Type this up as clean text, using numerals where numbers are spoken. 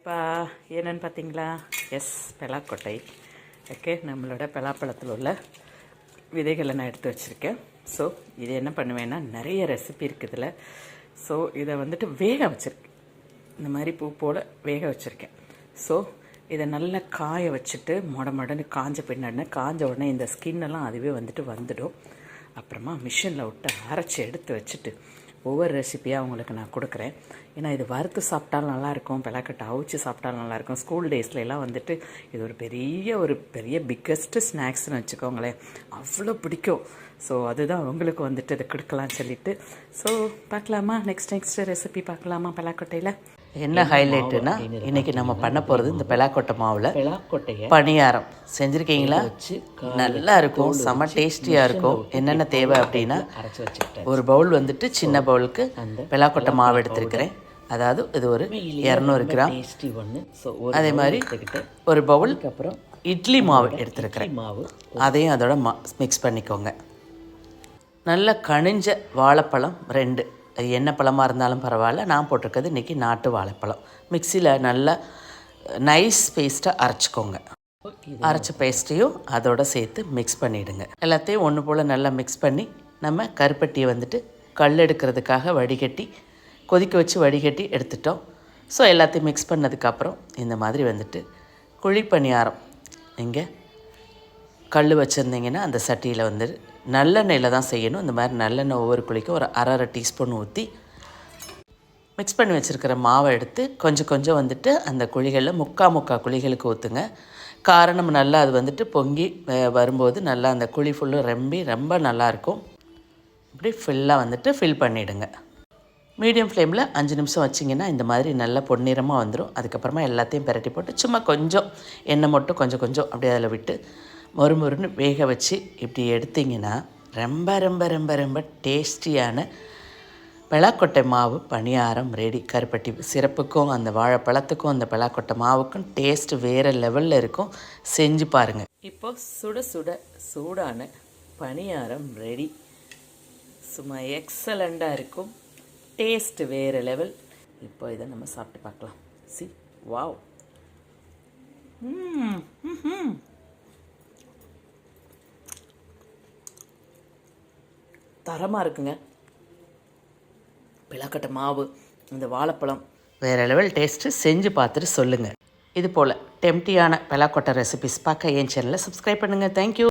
இப்போ என்னென்னு பார்த்தீங்களா? எஸ், பலாக்கொட்டை. ஓகே, நம்மளோட பலாப்பழத்தில் உள்ள விதைகளை நான் எடுத்து வச்சுருக்கேன். ஸோ இது என்ன பண்ணுவேன்னா, நிறைய ரெசிபி இருக்குது இதில். ஸோ இதை வந்துட்டு வேக வச்சுருக்கேன். இந்த மாதிரி பூ போல் வேக வச்சுருக்கேன். ஸோ இதை நல்லா காய வச்சுட்டு மொடன்னு காஞ்ச உடனே இந்த ஸ்கின்னெல்லாம் அதுவே வந்துடும். அப்புறமா மிஷினில் விட்டு அரைச்சி எடுத்து வச்சுட்டு ஒவ்வொரு ரெசிப்பியாக உங்களுக்கு நான் கொடுக்குறேன். ஏன்னா இது வறுத்து சாப்பிட்டாலும் நல்லாயிருக்கும், பலாக்கொட்டை அவிச்சு சாப்பிட்டாலும் நல்லாயிருக்கும். ஸ்கூல் டேஸ்லாம் வந்துட்டு இது ஒரு பெரிய பிக்கஸ்ட்டு ஸ்நாக்ஸ்னு வச்சுக்கோங்களேன், அவ்வளோ பிடிக்கும். ஸோ அதுதான் உங்களுக்கு வந்துட்டு இதை கொடுக்கலான்னு சொல்லிட்டு. ஸோ பார்க்கலாமா? நெக்ஸ்ட் ரெசிபி பார்க்கலாமா? பலாக்கொட்டையில் என்ன ஹைலைட்டுன்னா, இன்றைக்கி நம்ம பண்ண போகிறது இந்த பலாக்கொட்டை மாவில் பணியாரம். செஞ்சுருக்கீங்களா? நல்லா இருக்கும், செம்ம டேஸ்டியாக இருக்கும். என்னென்ன தேவை அப்படின்னா, ஒரு பவுல் வந்துட்டு சின்ன பவுலுக்கு பலாக்கொட்டை மாவு எடுத்துருக்கிறேன். அதாவது இது ஒரு 200 கிராம். அதே மாதிரி ஒரு பவுல் அப்புறம் இட்லி மாவு எடுத்துருக்கிறேன். அதையும் அதோட மிக்ஸ் பண்ணிக்கோங்க. நல்ல கனிஞ்ச வாழைப்பழம் 2. என்ன பழமாக இருந்தாலும் பரவாயில்ல. நான் போட்டிருக்கிறது இன்றைக்கி நாட்டு வாழைப்பழம். மிக்சியில் நல்லா நைஸ் பேஸ்ட்டாக அரைச்சிக்கோங்க. அரைச்ச பேஸ்ட்டையும் அதோடு சேர்த்து மிக்ஸ் பண்ணிவிடுங்க. எல்லாத்தையும் ஒன்று போல் நல்லா மிக்ஸ் பண்ணி நம்ம கருப்பட்டியை வந்துட்டு கல் எடுக்கிறதுக்காக கொதிக்க வச்சு வடிகட்டி எடுத்துட்டோம். ஸோ எல்லாத்தையும் மிக்ஸ் பண்ணதுக்கப்புறம் இந்த மாதிரி வந்துட்டு குழி பணியாரம், இங்கே கல் வச்சுருந்தீங்கன்னா அந்த சட்டியில் வந்துட்டு நல்லெண்ணெயில் தான் செய்யணும். இந்த மாதிரி நல்லெண்ணெய் ஒவ்வொரு குழிக்கும் ஒரு அரை டீஸ்பூன் ஊற்றி மிக்ஸ் பண்ணி வச்சுருக்கிற மாவை எடுத்து கொஞ்சம் வந்துட்டு அந்த குழிகளில் முக்கா குழிகளுக்கு ஊற்றுங்க. காரணம் நல்லா அது வந்துட்டு பொங்கி வரும்போது நல்லா அந்த குழி ஃபுல்லும் ரொம்ப நல்லாயிருக்கும். இப்படி ஃபுல்லாக வந்துட்டு ஃபில் பண்ணிவிடுங்க. மீடியம் ஃப்ளேமில் 5 நிமிஷம் வச்சிங்கன்னா இந்த மாதிரி நல்லா பொன்னிறமாக வந்துடும். அதுக்கப்புறமா எல்லாத்தையும் பிரட்டி போட்டு சும்மா கொஞ்சம் எண்ணெய் மட்டும் கொஞ்சம் அப்படியே அதில் விட்டு மொறுன்னு வேக வச்சு இப்படி எடுத்திங்கன்னா ரொம்ப டேஸ்டியான பலாக்கொட்டை மாவு பணியாரம் ரெடி. கருப்பட்டி சிறப்புக்கும் அந்த வாழைப்பழத்துக்கும் அந்த பலாக்கொட்டை மாவுக்கும் டேஸ்ட்டு வேறு லெவலில் இருக்கும். செஞ்சு பாருங்கள். இப்போ சூடான பணியாரம் ரெடி. சும்மா எக்ஸலண்ட்டாக இருக்கும், டேஸ்ட்டு வேறு லெவல். இப்போ இதை நம்ம சாப்பிட்டு பார்க்கலாம். வாவ், தரமாக இருக்குங்க. பலாக்கொட்டை மாவு, இந்த வாழைப்பழம் வேறு லெவல் டேஸ்ட்டு. செஞ்சு பார்த்துட்டு சொல்லுங்கள். இது போல் டெம்டியான பலாக்கொட்டை ரெசிபிஸ் பார்க்க என் சேனலை சப்ஸ்கிரைப் பண்ணுங்கள். தேங்க்யூ.